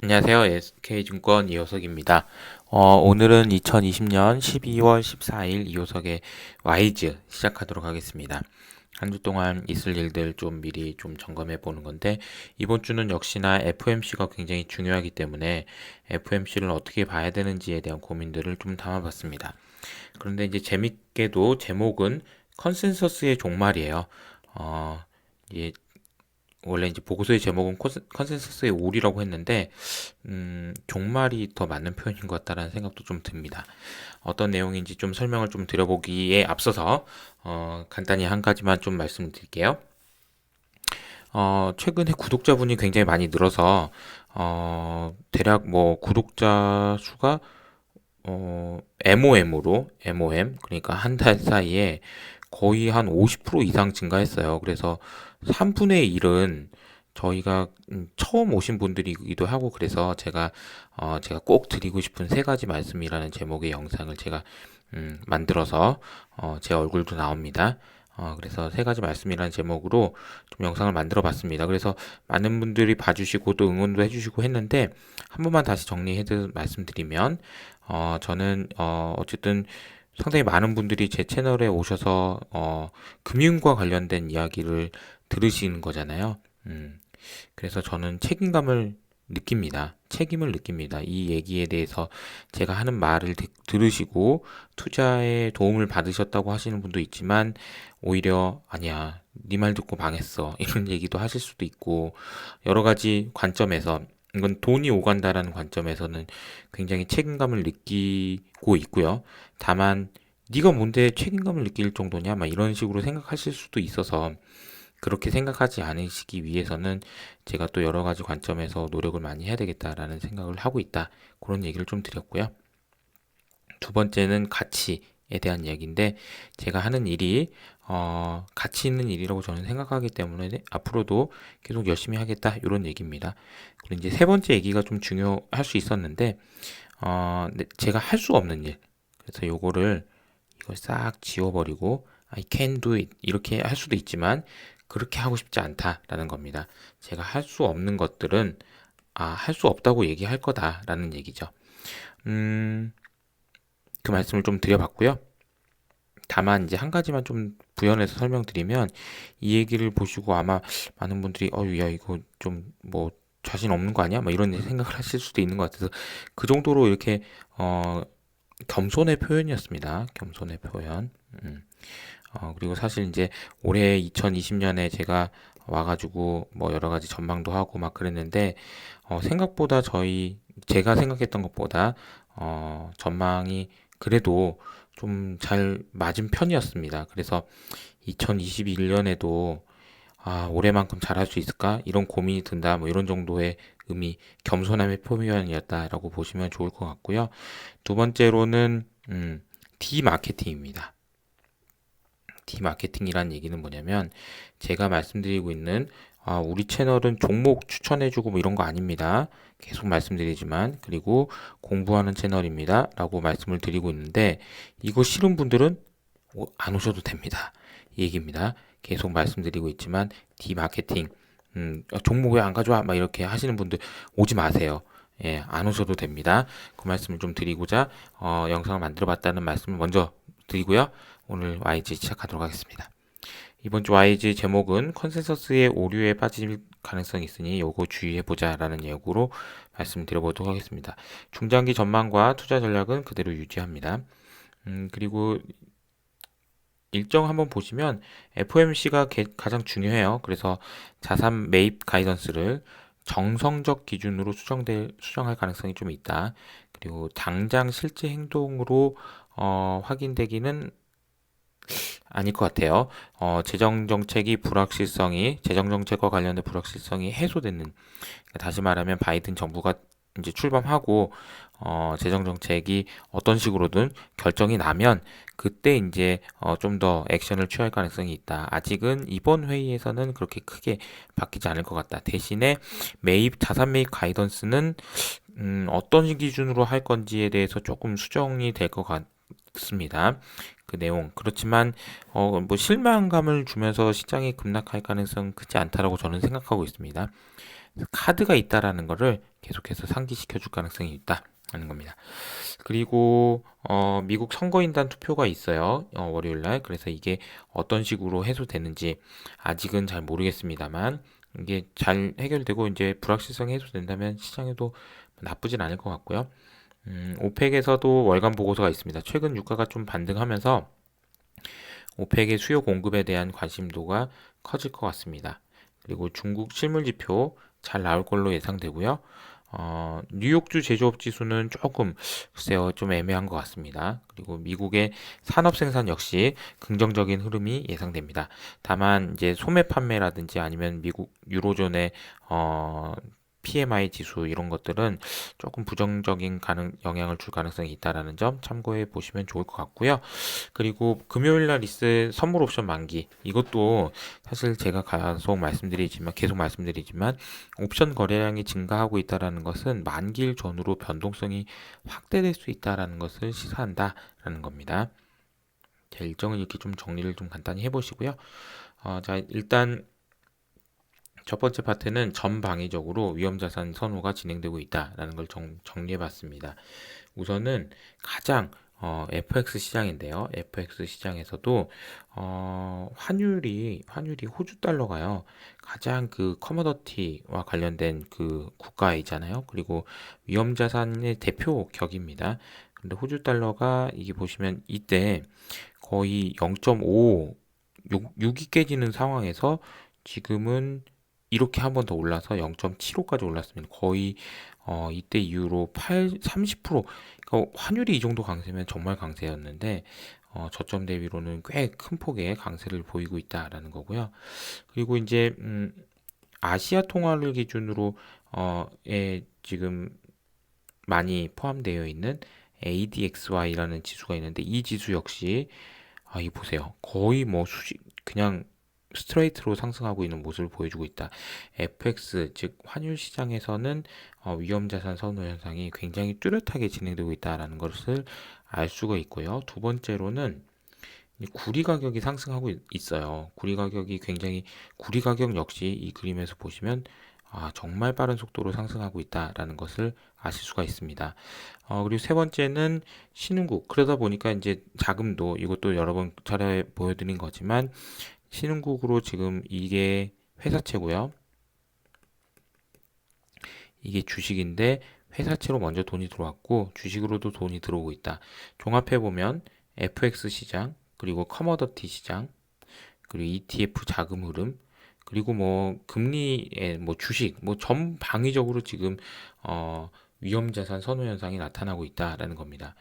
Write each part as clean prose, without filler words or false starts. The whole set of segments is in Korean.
안녕하세요. SK증권 이호석입니다. 오늘은 2020년 12월 14일 이호석의 와이즈 시작하도록 하겠습니다. 한 주 동안 있을 일들 좀 미리 좀 점검해 보는 건데, 이번 주는 역시나 FOMC가 굉장히 중요하기 때문에 FOMC를 어떻게 봐야 되는지에 대한 고민들을 좀 담아봤습니다. 그런데 이제 재밌게도 제목은 컨센서스의 종말이에요. 어, 이 원래 이제 보고서의 제목은 컨센서스의 올이라고 했는데, 종말이 더 맞는 표현인 것 같다라는 생각도 좀 듭니다. 어떤 내용인지 좀 설명을 좀 드려보기에 앞서서, 간단히 한 가지만 좀 말씀드릴게요. 최근에 구독자분이 굉장히 많이 늘어서, 대략 뭐 구독자 수가, MOM, 그러니까 한 달 사이에 거의 한 50% 이상 증가했어요. 그래서 3분의 1은 저희가 처음 오신 분들이기도 하고, 그래서 제가 꼭 드리고 싶은 세 가지 말씀이라는 제목의 영상을 제가 만들어서 제 얼굴도 나옵니다. 그래서 세 가지 말씀이라는 제목으로 좀 영상을 만들어 봤습니다. 그래서 많은 분들이 봐주시고 또 응원도 해주시고 했는데, 한 번만 다시 정리해 말씀드리면, 저는 어쨌든 상당히 많은 분들이 제 채널에 오셔서 금융과 관련된 이야기를 들으시는 거잖아요. 그래서 저는 책임감을 느낍니다. 책임을 느낍니다. 이 얘기에 대해서 제가 하는 말을 들으시고 투자에 도움을 받으셨다고 하시는 분도 있지만, 오히려 아니야, 네 말 듣고 망했어, 이런 얘기도 하실 수도 있고, 여러 가지 관점에서, 이건 돈이 오간다라는 관점에서는 굉장히 책임감을 느끼고 있고요. 다만 네가 뭔데 책임감을 느낄 정도냐, 막 이런 식으로 생각하실 수도 있어서, 그렇게 생각하지 않으시기 위해서는 제가 또 여러 가지 관점에서 노력을 많이 해야 되겠다라는 생각을 하고 있다. 그런 얘기를 좀 드렸고요. 두 번째는 가치에 대한 이야기인데, 제가 하는 일이 가치 있는 일이라고 저는 생각하기 때문에 앞으로도 계속 열심히 하겠다, 이런 얘기입니다. 그리고 이제 세 번째 얘기가 좀 중요할 수 있었는데, 네, 제가 할 수 없는 일. 그래서 이걸 싹 지워버리고 I can do it 이렇게 할 수도 있지만, 그렇게 하고 싶지 않다라는 겁니다. 제가 할 수 없는 것들은 할 수 없다고 얘기할 거다라는 얘기죠. 음, 그 말씀을 좀 드려봤고요. 다만 이제 한 가지만 좀 부연해서 설명드리면, 이 얘기를 보시고 아마 많은 분들이 야, 이거 좀 뭐 자신 없는 거 아니야? 막 이런 생각을 하실 수도 있는 것 같아서, 그 정도로 이렇게 겸손의 표현이었습니다. 겸손의 표현. 그리고 사실 이제 올해 2020년에 제가 와가지고 뭐 여러 가지 전망도 하고 막 그랬는데, 생각보다 제가 생각했던 것보다 전망이 그래도 좀 잘 맞은 편이었습니다. 그래서 2021년에도 올해만큼 잘할 수 있을까? 이런 고민이 든다. 뭐 이런 정도의 의미, 겸손함의 표현이었다라고 보시면 좋을 것 같고요. 두 번째로는 디마케팅입니다. 디마케팅이란 얘기는 뭐냐면, 제가 말씀드리고 있는 우리 채널은 종목 추천해주고 뭐 이런 거 아닙니다. 계속 말씀드리지만, 그리고 공부하는 채널입니다. 라고 말씀을 드리고 있는데, 이거 싫은 분들은 안 오셔도 됩니다. 이 얘기입니다. 계속 말씀드리고 있지만, 디마케팅, 종목 왜 안 가져와? 막 이렇게 하시는 분들 오지 마세요. 예, 안 오셔도 됩니다. 그 말씀을 좀 드리고자 영상을 만들어 봤다는 말씀을 먼저 드리고요. 오늘 YG 시작하도록 하겠습니다. 이번 주 YG 제목은 컨센서스의 오류에 빠질 가능성이 있으니 요거 주의해보자 라는 예고로 말씀드려보도록 하겠습니다. 중장기 전망과 투자 전략은 그대로 유지합니다. 그리고 일정 한번 보시면 FOMC가 가장 중요해요. 그래서 자산 매입 가이던스를 정성적 기준으로 수정할 가능성이 좀 있다. 그리고 당장 실제 행동으로 확인되기는 아닐 것 같아요. 재정 정책과 관련된 불확실성이 해소되는, 그러니까 다시 말하면 바이든 정부가 이제 출범하고 재정 정책이 어떤 식으로든 결정이 나면, 그때 이제 좀 더 액션을 취할 가능성이 있다. 아직은 이번 회의에서는 그렇게 크게 바뀌지 않을 것 같다. 대신에 자산 매입 가이던스는 어떤 기준으로 할 건지에 대해서 조금 수정이 될 것 같습니다. 그 내용. 그렇지만 뭐 실망감을 주면서 시장이 급락할 가능성은 크지 않다라고 저는 생각하고 있습니다. 카드가 있다라는 거를 계속해서 상기시켜 줄 가능성이 있다라는 겁니다. 그리고 미국 선거인단 투표가 있어요. 월요일 날. 그래서 이게 어떤 식으로 해소되는지 아직은 잘 모르겠습니다만 이게 잘 해결되고 이제 불확실성이 해소된다면 시장에도 나쁘진 않을 것 같고요. 오펙에서도 월간 보고서가 있습니다. 최근 유가가 좀 반등하면서 오펙의 수요 공급에 대한 관심도가 커질 것 같습니다. 그리고 중국 실물 지표 잘 나올 걸로 예상되고요. 뉴욕주 제조업 지수는 조금 글쎄요 좀 애매한 것 같습니다. 그리고 미국의 산업 생산 역시 긍정적인 흐름이 예상됩니다. 다만 이제 소매 판매라든지 아니면 미국 유로존의 PMI 지수 이런 것들은 조금 부정적인 영향을 줄 가능성이 있다라는 점 참고해 보시면 좋을 것 같고요. 그리고 금요일 날 있을 선물 옵션 만기 이것도 사실 제가 계속 말씀드리지만 옵션 거래량이 증가하고 있다라는 것은 만기일 전후로 변동성이 확대될 수 있다라는 것을 시사한다라는 겁니다. 자, 일정은 이렇게 좀 정리를 좀 간단히 해보시고요. 자, 일단 첫 번째 파트는 전방위적으로 위험자산 선호가 진행되고 있다라는 걸 정리해봤습니다. 우선은 가장 FX 시장인데요. FX 시장에서도 환율이 호주 달러가요. 가장 그 커머더티와 관련된 그 국가이잖아요. 그리고 위험자산의 대표 격입니다. 근데 호주 달러가 이게 보시면 이때 거의 0.5 6이 깨지는 상황에서 지금은 이렇게 한 번 더 올라서 0.75까지 올랐습니다. 거의 이때 이후로 30% 그러니까 환율이 이 정도 강세면 정말 강세였는데 저점 대비로는 꽤 큰 폭의 강세를 보이고 있다라는 거고요. 그리고 이제 아시아 통화를 기준으로 지금 많이 포함되어 있는 ADXY라는 지수가 있는데 이 지수 역시 이 보세요. 거의 뭐 그냥 스트레이트로 상승하고 있는 모습을 보여주고 있다. FX 즉 환율 시장에서는 위험자산 선호 현상이 굉장히 뚜렷하게 진행되고 있다라는 것을 알 수가 있고요. 두 번째로는 구리 가격이 상승하고 있어요. 구리 가격 역시 이 그림에서 보시면 정말 빠른 속도로 상승하고 있다라는 것을 아실 수가 있습니다. 그리고 세 번째는 신흥국. 그러다 보니까 이제 자금도 이것도 여러 번 차례 보여드린 거지만 신흥국으로 지금 이게 회사채고요. 이게 주식인데 회사채로 먼저 돈이 들어왔고 주식으로도 돈이 들어오고 있다. 종합해 보면 FX 시장, 그리고 커머더티 시장, 그리고 ETF 자금 흐름, 그리고 뭐 금리의 뭐 주식, 뭐 전방위적으로 지금 위험자산 선호 현상이 나타나고 있다라는 겁니다.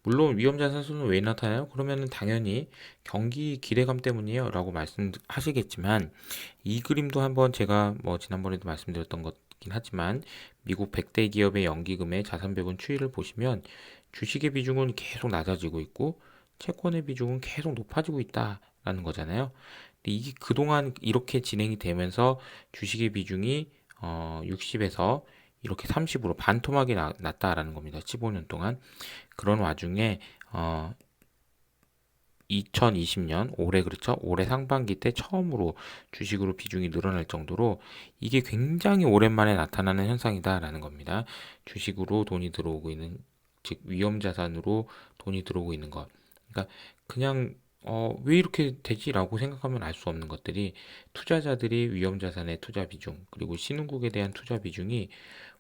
물론 위험자산 선호 왜 나타나요? 그러면은 당연히 경기 기대감 때문이에요라고 말씀하시겠지만 이 그림도 한번 제가 뭐 지난번에도 말씀드렸던 것이긴 하지만 미국 100대 기업의 연기금의 자산 배분 추이를 보시면 주식의 비중은 계속 낮아지고 있고 채권의 비중은 계속 높아지고 있다라는 거잖아요. 근데 이게 그동안 이렇게 진행이 되면서 주식의 비중이 60에서 이렇게 30으로 반토막이 났다라는 겁니다. 15년 동안. 그런 와중에 2020년 올해 그렇죠? 올해 상반기 때 처음으로 주식으로 비중이 늘어날 정도로 이게 굉장히 오랜만에 나타나는 현상이다라는 겁니다. 주식으로 돈이 들어오고 있는 즉 위험 자산으로 돈이 들어오고 있는 것. 그러니까 그냥 왜 이렇게 되지라고 생각하면 알 수 없는 것들이 투자자들이 위험 자산의 투자 비중 그리고 신흥국에 대한 투자 비중이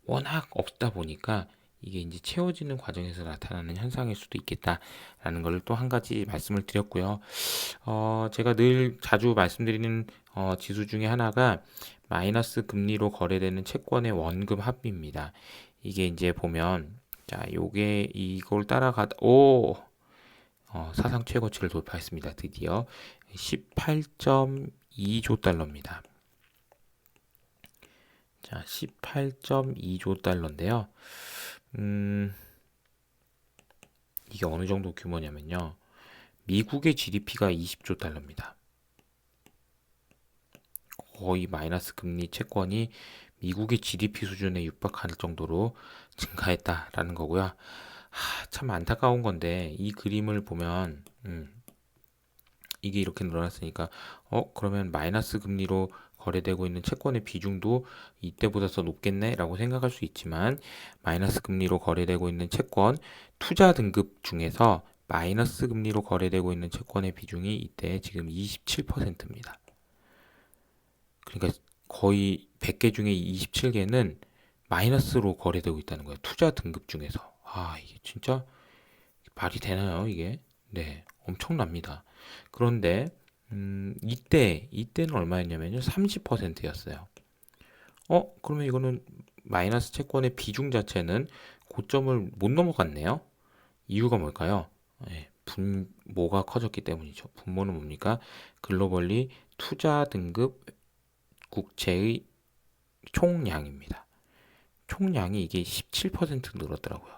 워낙 없다 보니까 이게 이제 채워지는 과정에서 나타나는 현상일 수도 있겠다라는 걸 또 한 가지 말씀을 드렸고요. 제가 늘 자주 말씀드리는 지수 중에 하나가 마이너스 금리로 거래되는 채권의 원금 합비입니다. 이게 이제 보면 자, 요게 이걸 사상 최고치를 돌파했습니다. 드디어 18.2조 달러입니다. 자, 18.2조 달러인데요. 이게 어느 정도 규모냐면요. 미국의 GDP가 20조 달러입니다. 거의 마이너스 금리 채권이 미국의 GDP 수준에 육박할 정도로 증가했다라는 거고요. 참 안타까운 건데 이 그림을 보면 이게 이렇게 늘어났으니까 그러면 마이너스 금리로 거래되고 있는 채권의 비중도 이때보다 더 높겠네라고 생각할 수 있지만 마이너스 금리로 거래되고 있는 채권 투자 등급 중에서 마이너스 금리로 거래되고 있는 채권의 비중이 이때 지금 27%입니다. 그러니까 거의 100개 중에 27개는 마이너스로 거래되고 있다는 거예요. 투자 등급 중에서. 이게 진짜 말이 되나요, 이게? 네, 엄청납니다. 그런데 이때는 얼마였냐면요. 30%였어요. 그러면 이거는 마이너스 채권의 비중 자체는 고점을 못 넘어갔네요. 이유가 뭘까요? 분모가 커졌기 때문이죠. 분모는 뭡니까? 글로벌리 투자 등급 국채의 총량입니다. 총량이 이게 17% 늘었더라고요.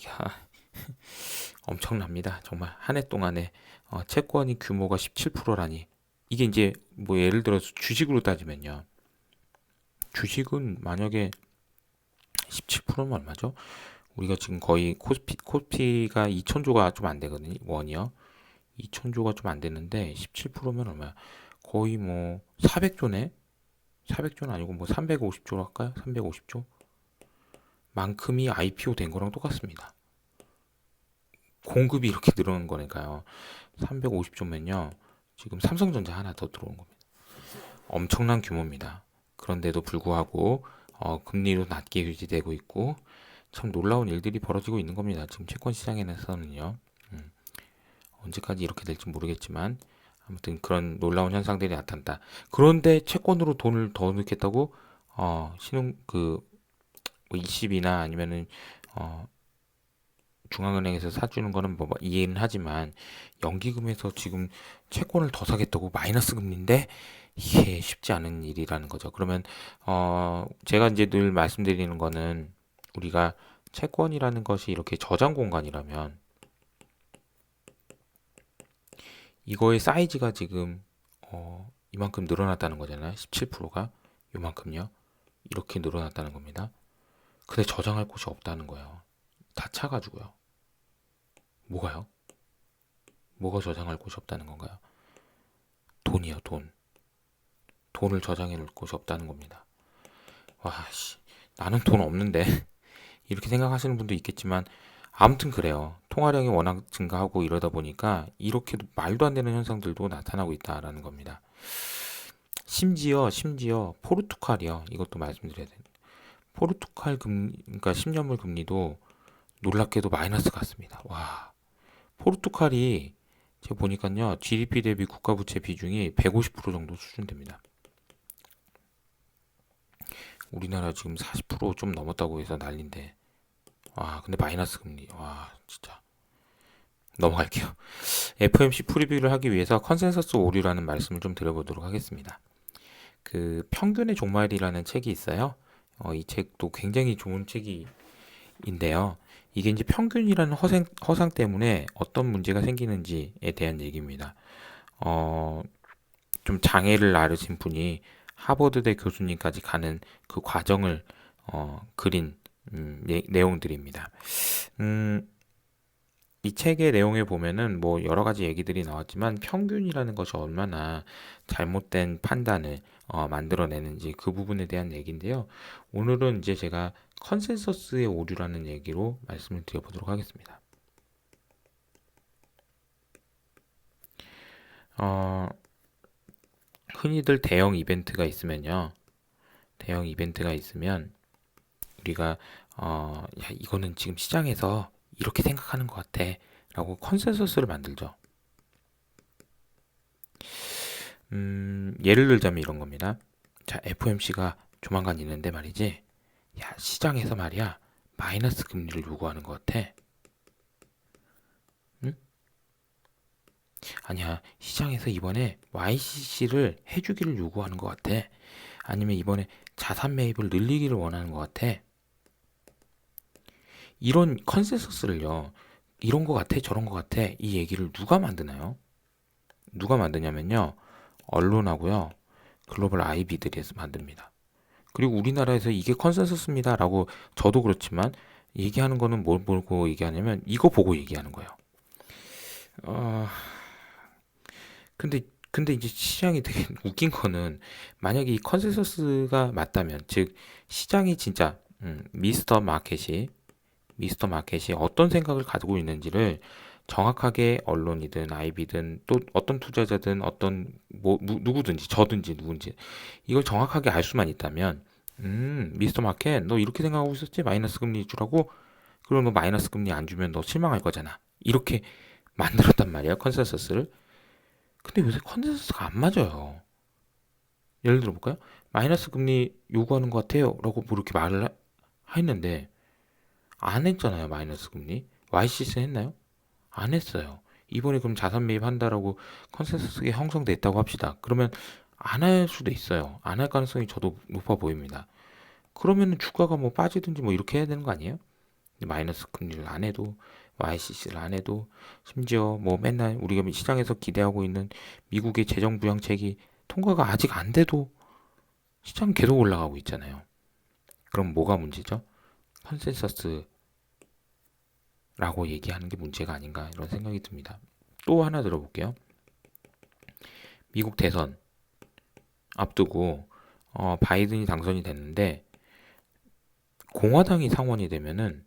이야, 엄청납니다. 정말 한 해 동안에 채권이 규모가 17%라니. 이게 이제 뭐 예를 들어서 주식으로 따지면요. 주식은 만약에 17%면 얼마죠? 우리가 지금 거의 코스피가 2천조가 좀 안 되거든요. 원이요. 2천조가 좀 안 되는데 17%면 얼마야? 거의 뭐 400조네? 400조는 아니고 뭐 350조로 할까요? 350조? 만큼이 IPO 된 거랑 똑같습니다. 공급이 이렇게 늘어난 거니까요. 350조면요. 지금 삼성전자 하나 더 들어온 겁니다. 엄청난 규모입니다. 그런데도 불구하고 금리도 낮게 유지되고 있고 참 놀라운 일들이 벌어지고 있는 겁니다. 지금 채권 시장에서는요. 언제까지 이렇게 될지 모르겠지만 아무튼 그런 놀라운 현상들이 나타난다. 그런데 채권으로 돈을 더 넣겠다고 신용 뭐 20이나 아니면은 중앙은행에서 사주는 거는 뭐 이해는 하지만 연기금에서 지금 채권을 더 사겠다고 마이너스 금리인데 이게 쉽지 않은 일이라는 거죠. 그러면 제가 이제 늘 말씀드리는 거는 우리가 채권이라는 것이 이렇게 저장 공간이라면 이거의 사이즈가 지금 이만큼 늘어났다는 거잖아요. 17%가 요만큼요. 이렇게 늘어났다는 겁니다. 근데 저장할 곳이 없다는 거예요. 다 차가지고요. 뭐가요? 뭐가 저장할 곳이 없다는 건가요? 돈이요, 돈. 돈을 저장해 놓을 곳이 없다는 겁니다. 나는 돈 없는데. 이렇게 생각하시는 분도 있겠지만, 아무튼 그래요. 통화량이 워낙 증가하고 이러다 보니까, 이렇게 말도 안 되는 현상들도 나타나고 있다라는 겁니다. 심지어, 포르투갈이요. 이것도 말씀드려야 돼요. 포르투갈 그러니까 10년물 금리도 놀랍게도 마이너스 같습니다. 포르투갈이 제가 보니까요, GDP 대비 국가부채 비중이 150% 정도 수준 됩니다. 우리나라 지금 40%좀 넘었다고 해서 난린데, 근데 마이너스 금리, 진짜. 넘어갈게요. FOMC 프리뷰를 하기 위해서 컨센서스 오류라는 말씀을 좀 드려보도록 하겠습니다. 그 평균의 종말이라는 책이 있어요. 이 책도 굉장히 좋은 책인데요. 이게 이제 평균이라는 허상 때문에 어떤 문제가 생기는지에 대한 얘기입니다. 좀 장애를 앓으신 분이 하버드대 교수님까지 가는 그 과정을 그린 내용들입니다. 이 책의 내용에 보면은 뭐 여러 가지 얘기들이 나왔지만 평균이라는 것이 얼마나 잘못된 판단을 만들어내는지 그 부분에 대한 얘기인데요. 오늘은 이제 제가 컨센서스의 오류라는 얘기로 말씀을 드려보도록 하겠습니다. 흔히들 대형 이벤트가 있으면요. 대형 이벤트가 있으면 우리가 이거는 지금 시장에서 이렇게 생각하는 것 같아 라고 컨센서스를 만들죠. 예를 들자면 이런 겁니다. 자, FOMC가 조만간 있는데 말이지. 시장에서 말이야 마이너스 금리를 요구하는 것 같아. 응? 아니야, 시장에서 이번에 YCC를 해주기를 요구하는 것 같아. 아니면 이번에 자산 매입을 늘리기를 원하는 것 같아. 이런 컨센서스를요, 이런 것 같아, 저런 것 같아, 이 얘기를 누가 만드나요? 누가 만드냐면요, 언론하고요, 글로벌 IB들이 해서 만듭니다. 그리고 우리나라에서 이게 컨센서스입니다 라고 저도 그렇지만 얘기하는 거는 뭘 보고 얘기하냐면 이거 보고 얘기하는 거예요. 근데 이제 시장이 되게 웃긴 거는 만약에 이 컨센서스가 맞다면 즉 시장이 진짜 미스터 마켓이 어떤 생각을 가지고 있는지를 정확하게 언론이든 아이비든 또 어떤 투자자든 어떤 누구든지 저든지 누군지 이걸 정확하게 알 수만 있다면 미스터 마켓 너 이렇게 생각하고 있었지? 마이너스 금리 주라고? 그럼 너 마이너스 금리 안 주면 너 실망할 거잖아. 이렇게 만들었단 말이야 컨센서스를. 근데 요새 컨센서스가 안 맞아요. 예를 들어 볼까요? 마이너스 금리 요구하는 것 같아요 라고 뭐 이렇게 했는데 안 했잖아요. 마이너스 금리 YCC 했나요? 안 했어요. 이번에 그럼 자산 매입한다라고 컨센서스가 형성됐다고 합시다. 그러면 안 할 수도 있어요. 안 할 가능성이 저도 높아 보입니다. 그러면 주가가 뭐 빠지든지 뭐 이렇게 해야 되는 거 아니에요? 마이너스 금리를 안 해도 YCC를 안 해도 심지어 뭐 맨날 우리가 시장에서 기대하고 있는 미국의 재정 부양책이 통과가 아직 안 돼도 시장 계속 올라가고 있잖아요. 그럼 뭐가 문제죠? 컨센서스라고 얘기하는 게 문제가 아닌가 이런 생각이 듭니다. 또 하나 들어볼게요. 미국 대선 앞두고 바이든이 당선이 됐는데 공화당이 상원이 되면은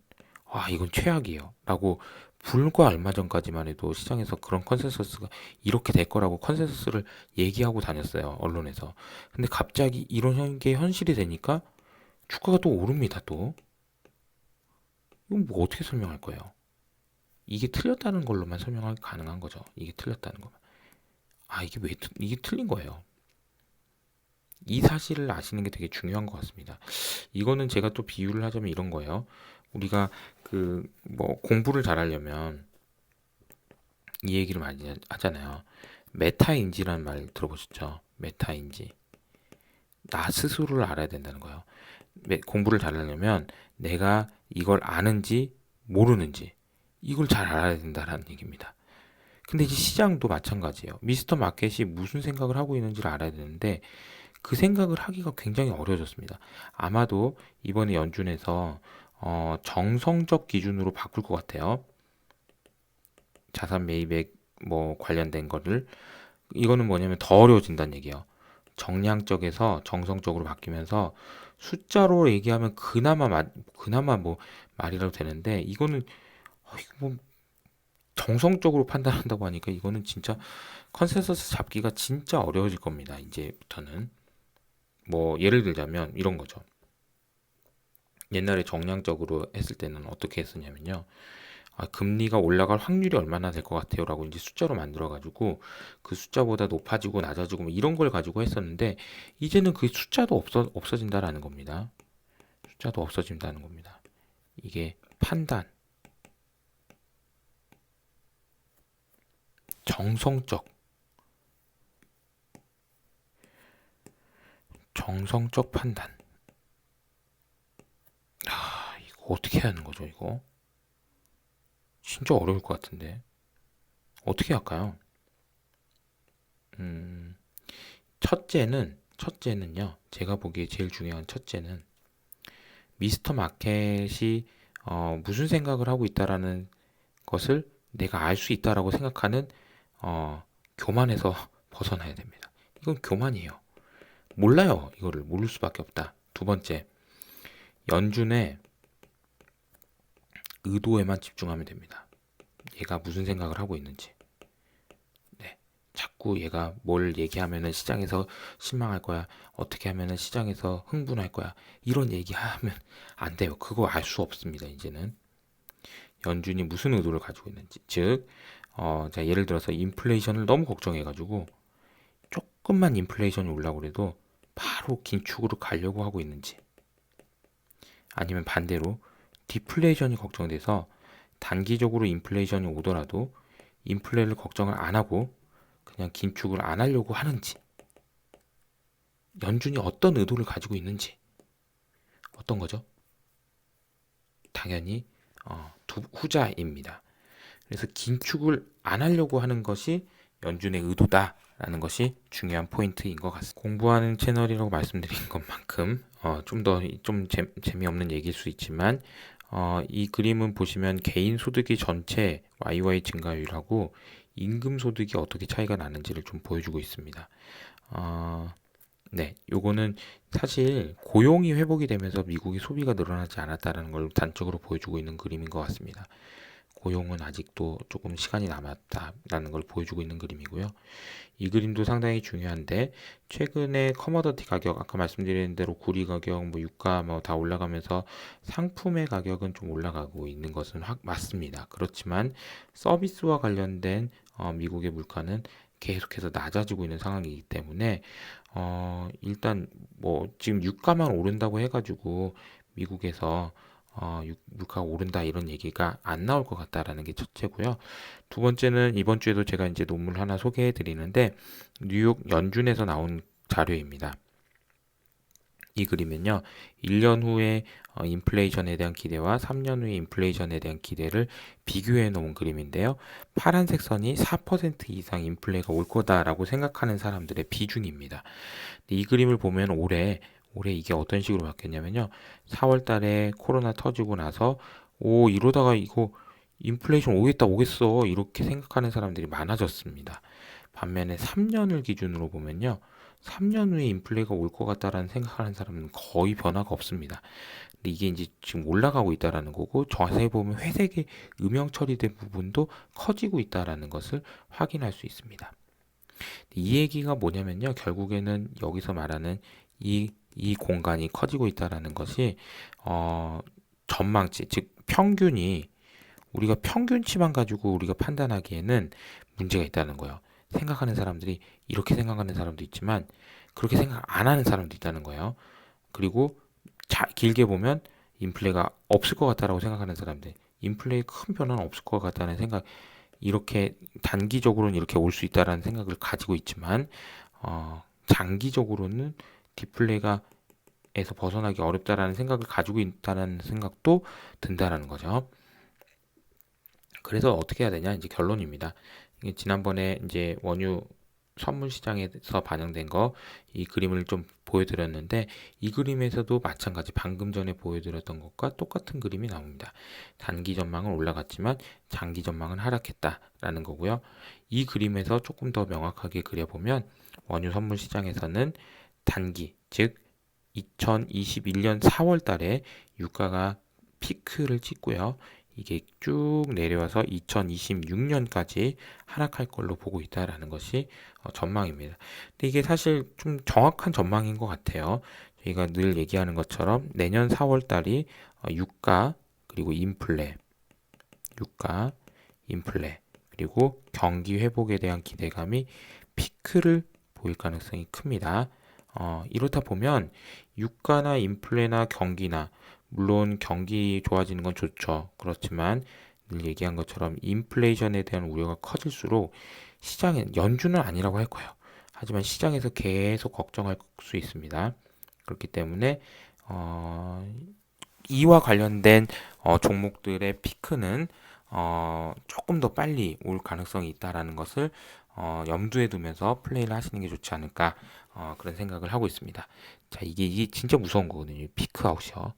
와 이건 최악이에요 라고 불과 얼마 전까지만 해도 시장에서 그런 컨센서스가 이렇게 될 거라고 컨센서스를 얘기하고 다녔어요 언론에서. 근데 갑자기 이런 게 현실이 되니까 주가가 또 오릅니다. 또 이건 뭐 어떻게 설명할 거예요? 이게 틀렸다는 걸로만 설명이 가능한 거죠. 이게 틀렸다는 거만. 아 이게 왜 이게 틀린 거예요. 이 사실을 아시는 게 되게 중요한 것 같습니다. 이거는 제가 또 비유를 하자면 이런 거예요. 우리가 그 뭐 공부를 잘하려면 이 얘기를 많이 하잖아요. 메타인지라는 말 들어보셨죠? 메타인지. 나 스스로를 알아야 된다는 거예요. 공부를 잘하려면 내가 이걸 아는지 모르는지 이걸 잘 알아야 된다는 얘기입니다. 근데 이제 시장도 마찬가지예요. 미스터 마켓이 무슨 생각을 하고 있는지를 알아야 되는데 그 생각을 하기가 굉장히 어려워졌습니다. 아마도 이번에 연준에서 정성적 기준으로 바꿀 것 같아요. 자산 매입에 뭐 관련된 거를 이거는 뭐냐면 더 어려워진다는 얘기예요. 정량적에서 정성적으로 바뀌면서 숫자로 얘기하면 그나마 뭐 말이라도 되는데 이거는 이거 뭐 정성적으로 판단한다고 하니까 이거는 진짜 컨센서스 잡기가 진짜 어려워질 겁니다. 이제부터는 뭐 예를 들자면 이런 거죠. 옛날에 정량적으로 했을 때는 어떻게 했었냐면요. 금리가 올라갈 확률이 얼마나 될 것 같아요? 라고 이제 숫자로 만들어가지고 그 숫자보다 높아지고 낮아지고 뭐 이런 걸 가지고 했었는데 이제는 그 숫자도 없어진다라는 겁니다. 숫자도 없어진다는 겁니다. 이게 판단, 정성적, 정성적 판단. 이거 어떻게 하는 거죠, 이거? 진짜 어려울 것 같은데. 어떻게 할까요? 음, 첫째는요, 제가 보기에 제일 중요한 첫째는 미스터 마켓이 무슨 생각을 하고 있다라는 것을 내가 알 수 있다라고 생각하는 교만에서 벗어나야 됩니다. 이건 교만이에요. 몰라요. 이거를 모를 수밖에 없다. 두 번째, 연준의 의도에만 집중하면 됩니다. 얘가 무슨 생각을 하고 있는지. 네. 자꾸 얘가 뭘 얘기하면은 시장에서 실망할 거야. 어떻게 하면은 시장에서 흥분할 거야. 이런 얘기하면 안 돼요. 그거 알 수 없습니다. 이제는. 연준이 무슨 의도를 가지고 있는지. 즉, 자, 예를 들어서 인플레이션을 너무 걱정해가지고 조금만 인플레이션이 올라고 그래도 바로 긴축으로 가려고 하고 있는지. 아니면 반대로 디플레이션이 걱정돼서 단기적으로 인플레이션이 오더라도 인플레를 걱정을 안 하고 그냥 긴축을 안 하려고 하는지. 연준이 어떤 의도를 가지고 있는지. 어떤 거죠? 당연히 후자입니다. 그래서 긴축을 안 하려고 하는 것이 연준의 의도다라는 것이 중요한 포인트인 것 같습니다. 공부하는 채널이라고 말씀드린 것만큼 좀 더 좀 재미없는 얘기일 수 있지만 이 그림은 보시면 개인 소득의 전체 YY 증가율하고 임금 소득이 어떻게 차이가 나는지를 좀 보여주고 있습니다. 네, 요거는 사실 고용이 회복이 되면서 미국의 소비가 늘어나지 않았다는 걸 단적으로 보여주고 있는 그림인 것 같습니다. 고용은 아직도 조금 시간이 남았다라는 걸 보여주고 있는 그림이고요. 이 그림도 상당히 중요한데 최근에 커머더티 가격, 아까 말씀드린 대로 구리 가격, 뭐 유가 뭐 다 올라가면서 상품의 가격은 좀 올라가고 있는 것은 맞습니다. 그렇지만 서비스와 관련된 미국의 물가는 계속해서 낮아지고 있는 상황이기 때문에 일단 뭐 지금 유가만 오른다고 해가지고 미국에서 물가가 오른다 이런 얘기가 안 나올 것 같다라는 게 첫째고요. 두 번째는 이번 주에도 제가 이제 논문 하나 소개해 드리는데 뉴욕 연준에서 나온 자료입니다. 이 그림은요, 1년 후에 인플레이션에 대한 기대와 3년 후에 인플레이션에 대한 기대를 비교해 놓은 그림인데요. 파란색 선이 4% 이상 인플레가 올 거다라고 생각하는 사람들의 비중입니다. 이 그림을 보면 올해 이게 어떤 식으로 바뀌었냐면요. 4월 달에 코로나 터지고 나서 이러다가 이거 인플레이션 오겠어 이렇게 생각하는 사람들이 많아졌습니다. 반면에 3년을 기준으로 보면요. 3년 후에 인플레가 올 것 같다라는 생각하는 사람은 거의 변화가 없습니다. 근데 이게 이제 지금 올라가고 있다라는 거고 자세히 보면 회색의 음영 처리된 부분도 커지고 있다라는 것을 확인할 수 있습니다. 이 얘기가 뭐냐면요. 결국에는 여기서 말하는 이 공간이 커지고 있다라는 것이 전망치, 즉 평균이 우리가 평균치만 가지고 우리가 판단하기에는 문제가 있다는 거예요. 생각하는 사람들이 이렇게 생각하는 사람도 있지만 그렇게 생각 안 하는 사람도 있다는 거예요. 그리고 길게 보면 인플레가 없을 것 같다라고 생각하는 사람들, 인플레에 큰 변화는 없을 것 같다는 생각, 이렇게 단기적으로는 이렇게 올 수 있다라는 생각을 가지고 있지만 장기적으로는 디플레가 에서 벗어나기 어렵다라는 생각을 가지고 있다는 생각도 든다라는 거죠. 그래서 어떻게 해야 되냐 이제 결론입니다. 지난번에 이제 원유 선물 시장에서 반영된 거 이 그림을 좀 보여드렸는데 이 그림에서도 마찬가지 방금 전에 보여드렸던 것과 똑같은 그림이 나옵니다. 단기 전망은 올라갔지만 장기 전망은 하락했다라는 거고요. 이 그림에서 조금 더 명확하게 그려보면 원유 선물 시장에서는 단기 즉 2021년 4월 달에 유가가 피크를 찍고요. 이게 쭉 내려와서 2026년까지 하락할 걸로 보고 있다라는 것이 전망입니다. 근데 이게 사실 좀 정확한 전망인 것 같아요. 저희가 늘 얘기하는 것처럼 내년 4월 달이 유가 그리고 유가, 인플레 그리고 경기 회복에 대한 기대감이 피크를 보일 가능성이 큽니다. 이렇다 보면 유가나 인플레나 경기나 물론 경기 좋아지는 건 좋죠. 그렇지만 늘 얘기한 것처럼 인플레이션에 대한 우려가 커질수록 시장에 연준은 아니라고 할 거예요. 하지만 시장에서 계속 걱정할 수 있습니다. 그렇기 때문에 이와 관련된 종목들의 피크는 조금 더 빨리 올 가능성이 있다라는 것을 염두에 두면서 플레이를 하시는 게 좋지 않을까 그런 생각을 하고 있습니다. 자, 이게 진짜 무서운 거거든요. 피크아웃이요.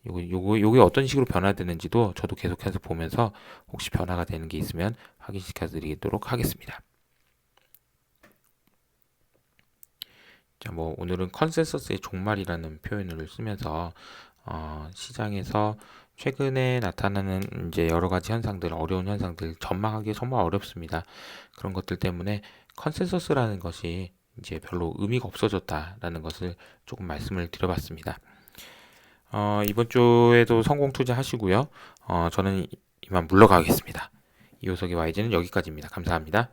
요게 어떤 식으로 변화되는지도 저도 계속해서 보면서 혹시 변화가 되는 게 있으면 확인시켜 드리도록 하겠습니다. 자, 뭐 오늘은 컨센서스의 종말이라는 표현을 쓰면서 시장에서 최근에 나타나는 이제 여러 가지 현상들, 어려운 현상들 전망하기 정말 어렵습니다. 그런 것들 때문에 컨센서스라는 것이 이제 별로 의미가 없어졌다라는 것을 조금 말씀을 드려봤습니다. 이번 주에도 성공 투자하시고요. 저는 이만 물러가겠습니다. 이호석의 YG는 여기까지입니다. 감사합니다.